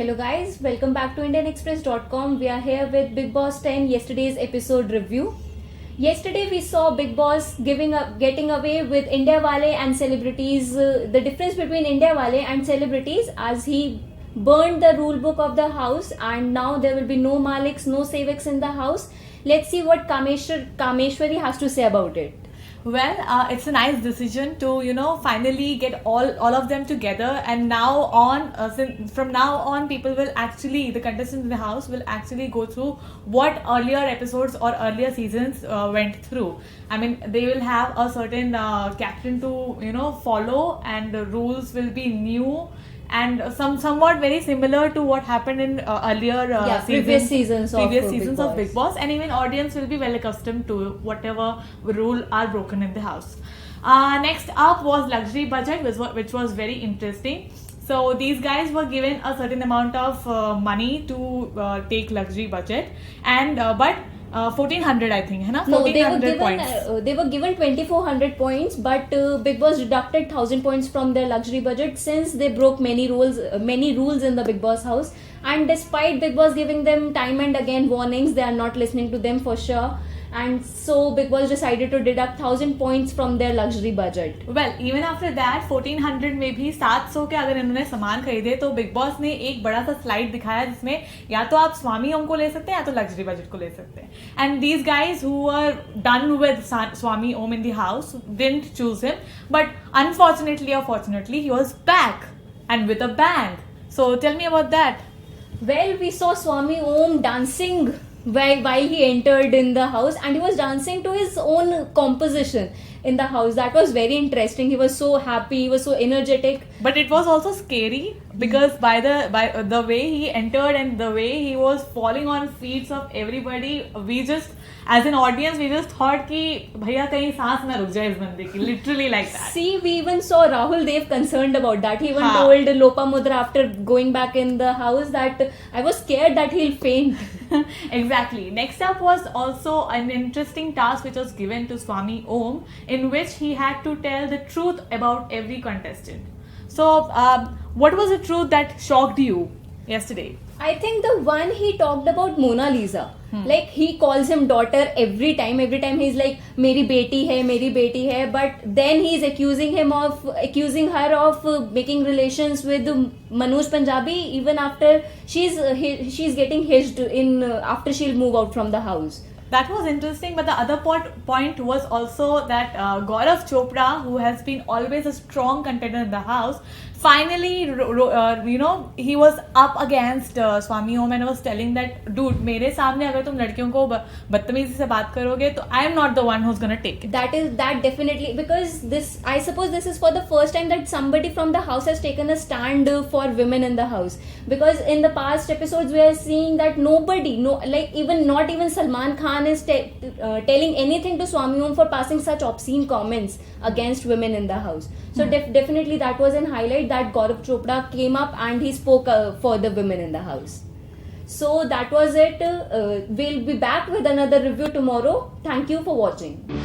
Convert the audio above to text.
Hello guys, welcome back to IndianExpress.com. We are here with Bigg Boss 10 yesterday's episode review. Yesterday we saw Bigg Boss getting away with India Wale and celebrities. The difference between India Wale and celebrities, as he burned the rule book of the house, and now there will be no Maliks, no Sevaks in the house. Let's see what Kameshwari has to say about it. Well, it's a nice decision to finally get all of them together, and from now on, the contestants in the house will actually go through what earlier episodes or earlier seasons went through. I mean, they will have a certain captain to follow, and the rules will be new and somewhat very similar to what happened in earlier previous seasons of Bigg Boss, and even audience will be well accustomed to whatever rule are broken in the house. Next up was luxury budget, which was very interesting. So these guys were given a certain amount of money to take luxury budget, and but 1400 I think, है ना? No, they were given 2400 points, but Bigg Boss deducted 1000 points from their luxury budget since they broke many rules in the Bigg Boss house. And despite Bigg Boss giving them time and again warnings, they are not listening to them for sure. And so Bigg Boss decided to deduct 1000 points from their luxury budget. Well, even after that 1400 में भी 700 के अगर इन्होंने सामान खरीदे, तो big boss ने एक बड़ा सा स्लाइड दिखाया जिसमें या तो आप स्वामी ओम को ले सकते हैं या तो लग्जरी बजट को ले सकते हैं. And these guys who were done with Swami Om in the house didn't choose him, but unfortunately और fortunately he was back and with a bang. So tell me about that. Well, we saw Swami Om dancing while he entered in the house, and he was dancing to his own composition in the house. That was very interesting. He was so happy, he was so energetic. But it was also scary because by the way he entered and the way he was falling on feet of everybody, we just as an audience we just thought कि भैया कहीं सांस ना रुक जाए इस बंदे की, literally like that. See, we even saw Rahul Dev concerned about that. He even told Lopamudra after going back in the house that I was scared that he'll faint. Exactly. Next up was also an interesting task which was given to Swami Om, in which he had to tell the truth about every contestant. So, what was the truth that shocked you yesterday? I think the one he talked about Mona Lisa. Like, he calls him daughter every time he's like मेरी बेटी है, but then he's accusing her of making relations with Manoj Punjabi even after she's getting hitched in after she'll move out from the house. That was interesting, but the other point was also that Gaurav Chopra, who has been always a strong contender in the house, finally, he was up against Swami Om and was telling that, dude, मेरे सामने अगर तुम लड़कियों को बदतमीजी से बात करोगे, तो I am not the one who's gonna take it. That definitely, because I suppose this is for the first time that somebody from the house has taken a stand for women in the house. Because in the past episodes we are seeing that not even Salman Khan is telling anything to Swami Om for passing such obscene comments against women in the house. So definitely that was an highlight that Gaurav Chopra came up and he spoke for the women in the house. So that was it. We'll be back with another review tomorrow. Thank you for watching.